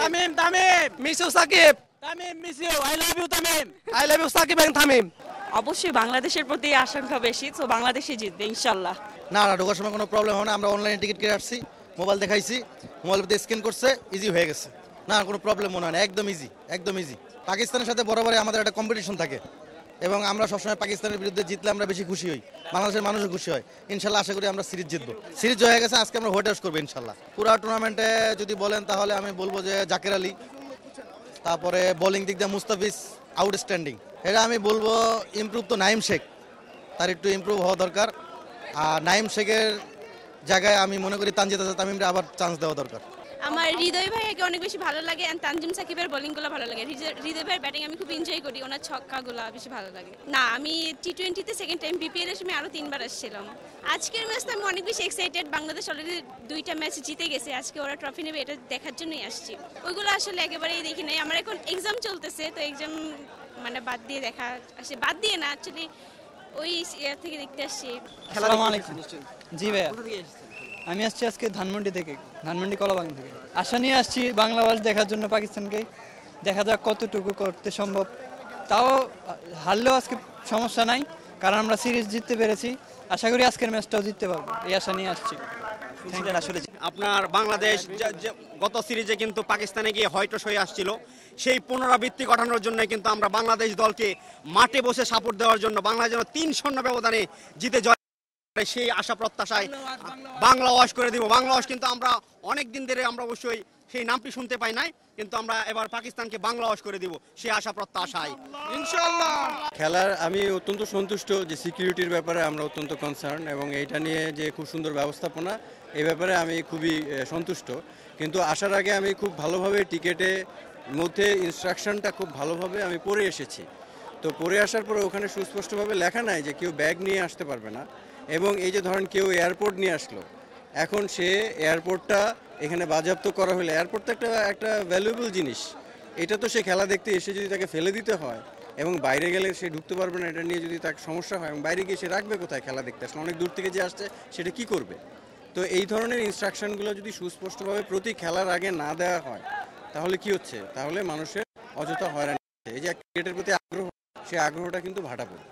Tamim Tamim miss you Sakib, Tamim miss you, I love you Tamim. I love you Sakib and Tamim. অবশ্যই বাংলাদেশের প্রতি আশঙ্কা বেশি, তো বাংলাদেশই জিতবে ইনশাল্লাহ। না না, ঢোকার সময় কোনো প্রবলেম হয় না, আমরা অনলাইনে টিকিট কেটে আসছি, মোবাইল দেখাইছি, মোবাইল দিয়ে স্ক্যান করছে, ইজি হয়ে গেছে। না কোনো প্রবলেম মনে হয় না, একদম ইজি, একদম ইজি। পাকিস্তানের সাথে বরাবরই আমাদের একটা কম্পিটিশন থাকে এবং আমরা সবসময় পাকিস্তানের বিরুদ্ধে জিতলে আমরা বেশি খুশি হই, বাংলাদেশের মানুষও খুশি হয়। ইনশাল্লাহ আশা করি আমরা সিরিজ জিতবো। সিরিজ জয় হয়ে গেছে, আজকে আমরা হোয়াইট হাউস করবো ইনশাল্লাহ। পুরো টুর্নামেন্টে যদি বলেন তাহলে আমি বলবো যে জাকের আলী, তারপরে বোলিং দিক দিয়ে মুস্তাফিজ আউটস্ট্যান্ডিং। এটা আমি বলবো ইমপ্রুভ তো নাইম শেখ, তার একটু ইমপ্রুভ হওয়া দরকার। আর নাইম শেখের জায়গায় আমি মনে করি তানজিদ হাসান তামিমরে আবার চান্স দেওয়া দরকার। আমার হৃদয় ভাইকে অনেক বেশি ভালো লাগে এন্ড তানজিম সাকিবের বোলিংগুলো ভালো লাগে। হৃদয় ভাইয়ের ব্যাটিং আমি খুব এনজয় করি, ওনার ছক্কাগুলো বেশি ভালো লাগে। না আমি টি20তে সেকেন্ড টাইম, বিপিএল এর সময় আরো 3বার আসছিলাম। আজকের ম্যাচটা আমি অনেক বেশি এক্সাইটেড, বাংলাদেশ অলরেডি 2টা ম্যাচ জিতে গেছে, আজকে ওরা ট্রফি নেবে এটা দেখার জন্যই আসছি। ওইগুলো আসলে একেবারেই দেখি নাই, আমার এখন এক্সাম চলতেছে, তো এক্সাম মানে বাদ দিয়ে দেখা আসে, বাদ দিয়ে না অ্যাকচুয়ালি ওই ইয়ার থেকে দেখতে আসছি। আসসালামু আলাইকুম। জি ভাইয়া, আমি আসছি আজকে ধানমন্ডি থেকে, ধানমন্ডি কলাবাগান থেকে। আশা নিয়ে আসছি বাংলাদেশ দেখার জন্য পাকিস্তানকে, দেখা যাক কতটুকু করতে সম্ভব। তাও হারলেও আজকে সমস্যা নাই, কারণ আমরা সিরিজ জিততে পেরেছি। আশা করি আজকের ম্যাচটাও জিততে পারবো, এই আশা নিয়ে আসছি। আসলে আপনার বাংলাদেশ গত সিরিজে কিন্তু পাকিস্তানে গিয়ে হয়তো হয়ে আসছিল, সেই পুনরাবৃত্তি ঘটানোর জন্য কিন্তু আমরা বাংলাদেশ দলকে মাঠে বসে সাপোর্ট দেওয়ার জন্য বাংলাদেশ যেন 3-0 ব্যবধানে জিতে জয়, সেই আশা প্রত্যাশায় বাংলা ওয়াশ করে দিব। বাংলা ওয়াশ কিন্তু আমরা অনেক দিন ধরে আমরা অবশ্যই সেই নামটি শুনতে পাই নাই, কিন্তু আমরা এবার পাকিস্তানকে বাংলা ওয়াশ করে দিব সেই আশা প্রত্যাশায় ইনশাআল্লাহ। খেলার আমি অত্যন্ত সন্তুষ্ট যে সিকিউরিটির ব্যাপারে আমরা অত্যন্ত কনসার্ন, এবং এইটা নিয়ে যে খুব সুন্দর ব্যবস্থাপনা, এই ব্যাপারে আমি খুবই সন্তুষ্ট। কিন্তু আসার আগে আমি খুব ভালোভাবে টিকেটের মধ্যে ইনস্ট্রাকশনটা খুব ভালোভাবে আমি পড়ে এসেছি। তো পড়ে আসার পরে ওখানে সুস্পষ্টভাবে লেখা নাই যে কেউ ব্যাগ নিয়ে আসতে পারবে না, এবং এই যে ধরেন কেউ এয়ারপোর্ট নিয়ে আসলো, এখন সে এয়ারপোর্টটা এখানে বাজেয়াপ্ত করা হলে, এয়ারপোর্ট তো একটা ভ্যালুয়েবল জিনিস, এটা তো সে খেলা দেখতে এসে যদি তাকে ফেলে দিতে হয় এবং বাইরে গেলে সে ঢুকতে পারবে না, এটা নিয়ে যদি তার সমস্যা হয় এবং বাইরে গিয়ে সে রাখবে কোথায় খেলা দেখতে আসলে, অনেক দূর থেকে যে আসছে সেটা কি করবে? তো এই ধরনের ইনস্ট্রাকশনগুলো যদি সুস্পষ্টভাবে প্রতি খেলার আগে না দেওয়া হয় তাহলে কি হচ্ছে? তাহলে মানুষের অযথা হয়রানি হচ্ছে। এই যে ক্রিকেটের প্রতি আগ্রহ, সেই আগ্রহটা কিন্তু ভাটা পড়ে।